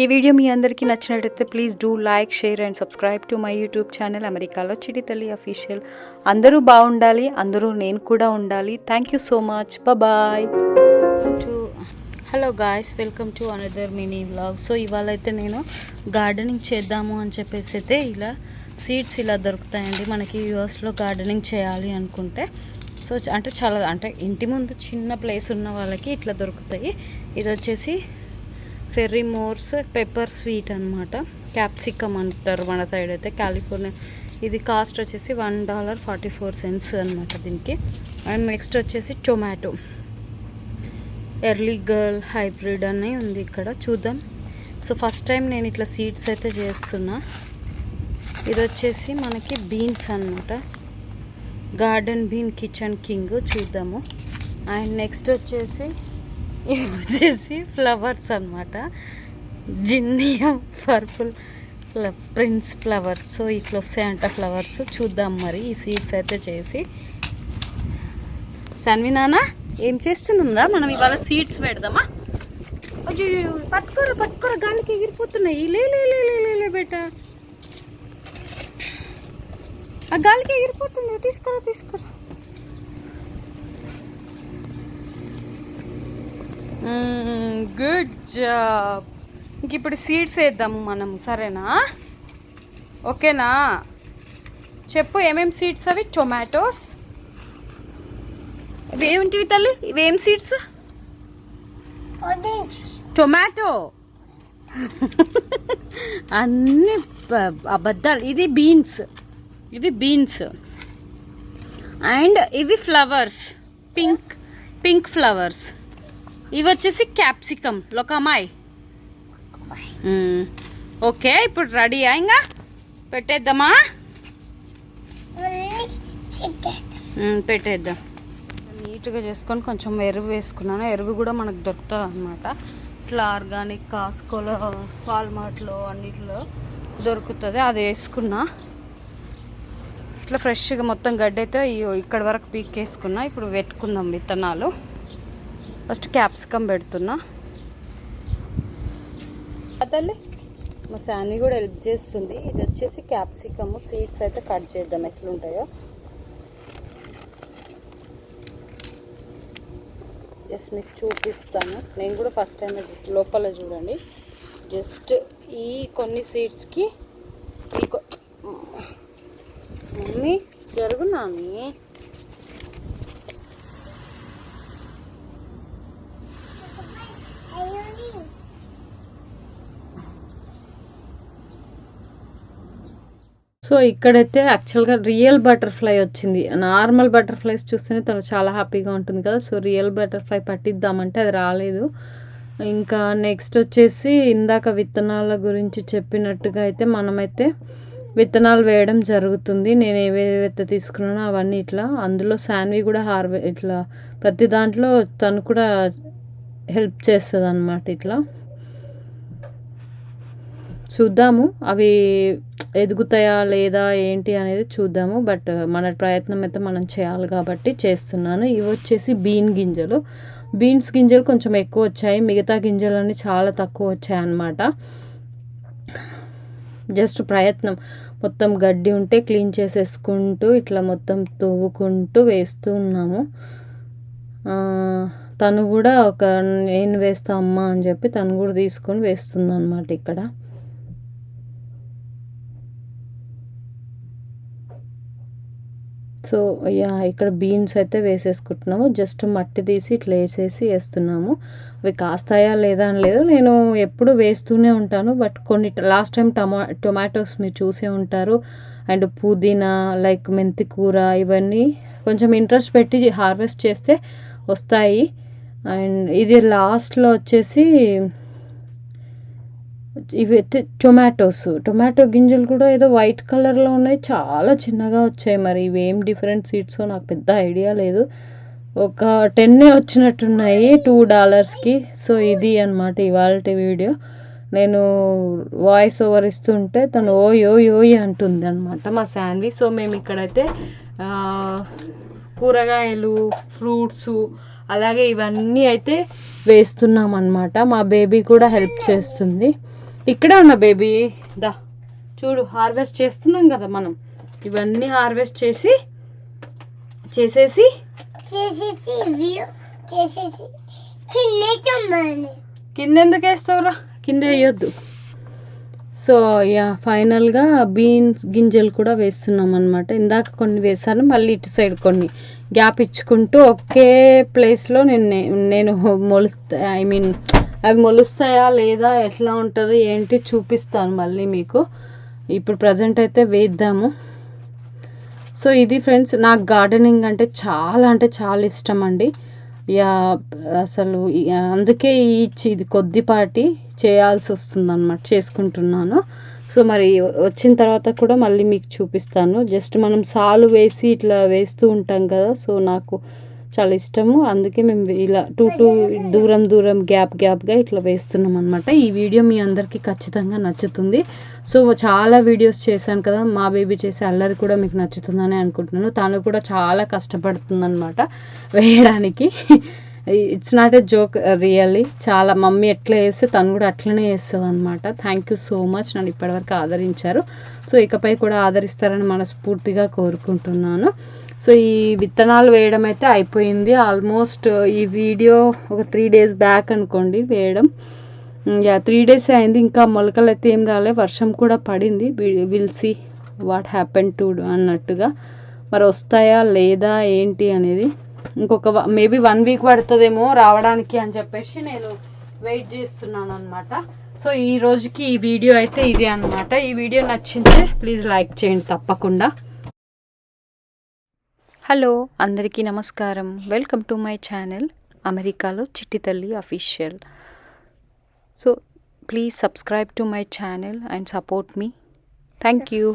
ఈ వీడియో మీ అందరికీ నచ్చినట్లయితే please do like, share and subscribe to my YouTube channel అమెరికాలో చిటి తల్లి అఫీషియల్. అందరూ బాగుండాలి, అందరూ నేను కూడా ఉండాలి. Thank you so much. Bye. Hello guys, welcome to another mini vlog. So ఇవాళ అయితే నేను గార్డెనింగ్ చేద్దాము అని చెప్పేసి అయితే ఇలా సీడ్స్ ఇలా దొరుకుతాయండి మనకి యూఎస్లో గార్డెనింగ్ చేయాలి అనుకుంటే. సో అంటే చాలా అంటే ఇంటి ముందు చిన్న ప్లేస్ ఉన్న వాళ్ళకి ఇట్లా దొరుకుతాయి. ఇది వచ్చేసి ఫెర్రీ మోర్స్ పెప్పర్ స్వీట్ అనమాట. క్యాప్సికమ్ అంటారు మన సైడ్ అయితే, కాలిఫోర్నియా. ఇది కాస్ట్ వచ్చేసి $1.44 అనమాట దీనికి. అండ్ నెక్స్ట్ వచ్చేసి టొమాటో ఎర్లీ గర్ల్ హైబ్రిడ్ అని ఉంది ఇక్కడ, చూద్దాం. సో ఫస్ట్ టైం నేను ఇట్లా సీడ్స్ అయితే చేస్తున్నా. ఇది వచ్చేసి మనకి బీన్స్ అనమాట, గార్డెన్ బీన్ కిచెన్ కింగ్, చూద్దాము. అండ్ నెక్స్ట్ వచ్చేసి ఇవి వచ్చేసి ఫ్లవర్స్ అనమాట, zinnia purple prince flowers. So ఇట్లా వస్తాయంట ఫ్లవర్స్, చూద్దాం మరి ఈ సీడ్స్ అయితే చేసి. సన్వినానా ఏం చేస్తున్నాంరా మనం ఇవాళ సీడ్స్ పెడదామా? అయ్యో పట్టుకోరా గాలికి ఎగిరిపోతున్నాయి. లే బేట, ఆ గాలికి ఎగిరిపోతుంది. తీసుకురా. Good job. ఇంక ఇప్పుడు సీడ్స్ వేద్దాము మనము, సరేనా? ఓకేనా? చెప్పు ఏమేమి సీడ్స్ అవి? టొమాటోస్. ఇవి ఏమిటివి తల్లి? ఇవేం సీడ్స్? టొమాటో. అన్ని అబద్ధాలు. ఇది బీన్స్ అండ్ ఇవి ఫ్లవర్స్, పింక్ ఫ్లవర్స్. ఇవి వచ్చేసి క్యాప్సికమ్. లోకమాయ్. ఓకే, ఇప్పుడు రెడీయా? ఇంకా పెట్టేద్దామా? పెట్టేద్దాం. నీట్గా చేసుకొని కొంచెం ఎరువు వేసుకున్నాను. ఎరువు కూడా మనకు దొరుకుతుంది అనమాట. ఇట్లా ఆర్గానిక్ కాస్కోలో, వాల్మార్ట్లో అన్నిట్లో దొరుకుతుంది. అది వేసుకున్నా. ఇట్లా ఫ్రెష్గా మొత్తం గడ్డి అయితే ఇక్కడ వరకు పీకేసుకున్నా. ఇప్పుడు పెట్టుకుందాం విత్తనాలు. ఫస్ట్ క్యాప్సికమ్ పెడుతున్నా. తల్లి మా శానీ కూడా హెల్ప్ చేస్తుంది. ఇది వచ్చేసి క్యాప్సికమ్ సీడ్స్ అయితే కట్ చేద్దాం ఎట్లుంటాయో. జస్ట్ మీకు చూపిస్తాను. నేను కూడా ఫస్ట్ టైం లోపల చూడండి. జస్ట్ ఈ కొన్ని సీడ్స్కి మమ్మీ జరుగునాని. సో ఇక్కడైతే యాక్చువల్గా రియల్ బటర్ఫ్లై వచ్చింది. నార్మల్ బటర్ఫ్లైస్ చూస్తేనే తను చాలా హ్యాపీగా ఉంటుంది కదా. సో రియల్ బటర్ఫ్లై పట్టిద్దామంటే అది రాలేదు. ఇంకా నెక్స్ట్ వచ్చేసి ఇందాక విత్తనాల గురించి చెప్పినట్టుగా అయితే మనమైతే విత్తనాలు వేయడం జరుగుతుంది. నేను ఏవేవైతే తీసుకున్నానో అవన్నీ ఇట్లా. అందులో శాన్వి కూడా ఇట్లా ప్రతి దాంట్లో తను కూడా హెల్ప్ చేస్తుంది అన్నమాట. ఇట్లా చూద్దాము అవి ఎదుగుతాయా లేదా ఏంటి అనేది చూద్దాము. బట్ మన ప్రయత్నం అయితే మనం చేయాలి కాబట్టి చేస్తున్నాను. ఇవి వచ్చేసి బీన్స్ గింజలు కొంచెం ఎక్కువ వచ్చాయి. మిగతా గింజలన్నీ చాలా తక్కువ వచ్చాయి అన్నమాట. జస్ట్ ప్రయత్నం. మొత్తం గడ్డి ఉంటే క్లీన్ చేసేసుకుంటూ ఇట్లా మొత్తం తవ్వుకుంటూ వేస్తూ ఉన్నాము. తను కూడా నేను వేస్తా అమ్మా అని చెప్పి తను కూడా తీసుకొని వేస్తుంది అన్నమాట ఇక్కడ. సో ఇక్కడ బీన్స్ అయితే వేసేసుకుంటున్నాము. జస్ట్ మట్టి తీసి ఇట్లా వేస్తున్నాము. అవి కాస్తాయా లేదా అని లేదు, నేను ఎప్పుడు వేస్తూనే ఉంటాను. బట్ కొన్ని లాస్ట్ టైం టొమాటోస్ మీరు చూసే ఉంటారు. అండ్ పుదీనా, లైక్ మెంతి కూర, ఇవన్నీ కొంచెం ఇంట్రెస్ట్ పెట్టి హార్వెస్ట్ చేస్తే వస్తాయి. అండ్ ఇది లాస్ట్లో వచ్చేసి ఇవి టొమాటో గింజలు కూడా ఏదో వైట్ కలర్లో ఉన్నాయి, చాలా చిన్నగా వచ్చాయి. మరి ఇవేం డిఫరెంట్ సీడ్సో నాకు పెద్ద ఐడియా లేదు. ఒక 10 వచ్చినట్టున్నాయి $2కి. సో ఇది అనమాట ఇవాళ వీడియో. నేను వాయిస్ ఓవర్ ఇస్తుంటే తను ఓయ్ అంటుంది అనమాట మా శాన్వి. సో మేము ఇక్కడైతే కూరగాయలు, ఫ్రూట్స్, అలాగే ఇవన్నీ అయితే వేస్తున్నాం అన్నమాట. మా బేబీ కూడా హెల్ప్ చేస్తుంది. ఇక్కడే ఉన్నా బేబీ, దా చూడు హార్వెస్ట్ చేస్తున్నాం కదా మనం. ఇవన్నీ హార్వెస్ట్ చేసేసి కింద ఎందుకు వేస్తావురా, కింద వేయొద్దు. సో యా ఫైనల్గా బీన్స్ గింజలు కూడా వేస్తున్నాం అనమాట. ఇందాక కొన్ని వేసాను, మళ్ళీ ఇటు సైడ్ కొన్ని గ్యాప్ ఇచ్చుకుంటూ ఒకే ప్లేస్లో నేను అవి మొలుస్తాయా లేదా, ఎట్లా ఉంటుంది ఏంటి చూపిస్తాను మళ్ళీ మీకు. ఇప్పుడు ప్రజెంట్ అయితే వేద్దాము. సో ఇది ఫ్రెండ్స్, నాకు గార్డెనింగ్ అంటే చాలా ఇష్టం అండి. యా అసలు అందుకే ఇది కొద్దిపాటి చేయాల్సి వస్తుంది అనమాట, చేసుకుంటున్నాను. సో మరి వచ్చిన తర్వాత కూడా మళ్ళీ మీకు చూపిస్తాను. జస్ట్ మనం సాలు వేసి ఇట్లా వేస్తూ ఉంటాం కదా, సో నాకు చాలా ఇష్టము. అందుకే మేము ఇలా దూరం గ్యాప్గా ఇట్లా వేస్తున్నాం అనమాట. ఈ వీడియో మీ అందరికీ ఖచ్చితంగా నచ్చుతుంది. సో చాలా వీడియోస్ చేశాను కదా, మా బేబీ చేసే అల్లరి కూడా మీకు నచ్చుతుందని అనుకుంటున్నాను. తను కూడా చాలా కష్టపడుతుంది అనమాట వేయడానికి. It's not a joke, really. చాలా మమ్మీ ఎట్లా వేస్తే తను కూడా అట్లనే వేస్తుంది అనమాట. థ్యాంక్ యూ సో మచ్, నన్ను ఇప్పటివరకు ఆదరించారు. సో ఇకపై కూడా ఆదరిస్తారని మనస్ఫూర్తిగా కోరుకుంటున్నాను. సో ఈ విత్తనాలు వేయడం అయితే అయిపోయింది ఆల్మోస్ట్. ఈ వీడియో ఒక 3 days బ్యాక్ అనుకోండి వేయడం. 3 days అయింది, ఇంకా మొలకలు అయితే ఏం రాలే. వర్షం కూడా పడింది. Will see what happen to అన్నట్టుగా. మరి వస్తాయా లేదా ఏంటి అనేది ఇంకొక మేబీ 1 week పడుతుందేమో రావడానికి అని చెప్పేసి నేను వెయిట్ చేస్తున్నాను అనమాట. సో ఈ రోజుకి ఈ వీడియో అయితే ఇదే అనమాట. ఈ వీడియో నచ్చింటే ప్లీజ్ లైక్ చేయండి తప్పకుండా. హలో అందరికీ నమస్కారం, వెల్కమ్ టు మై ఛానల్ అమెరికాలో చిట్టి తల్లి official. So please subscribe to my channel and support me. Thank you.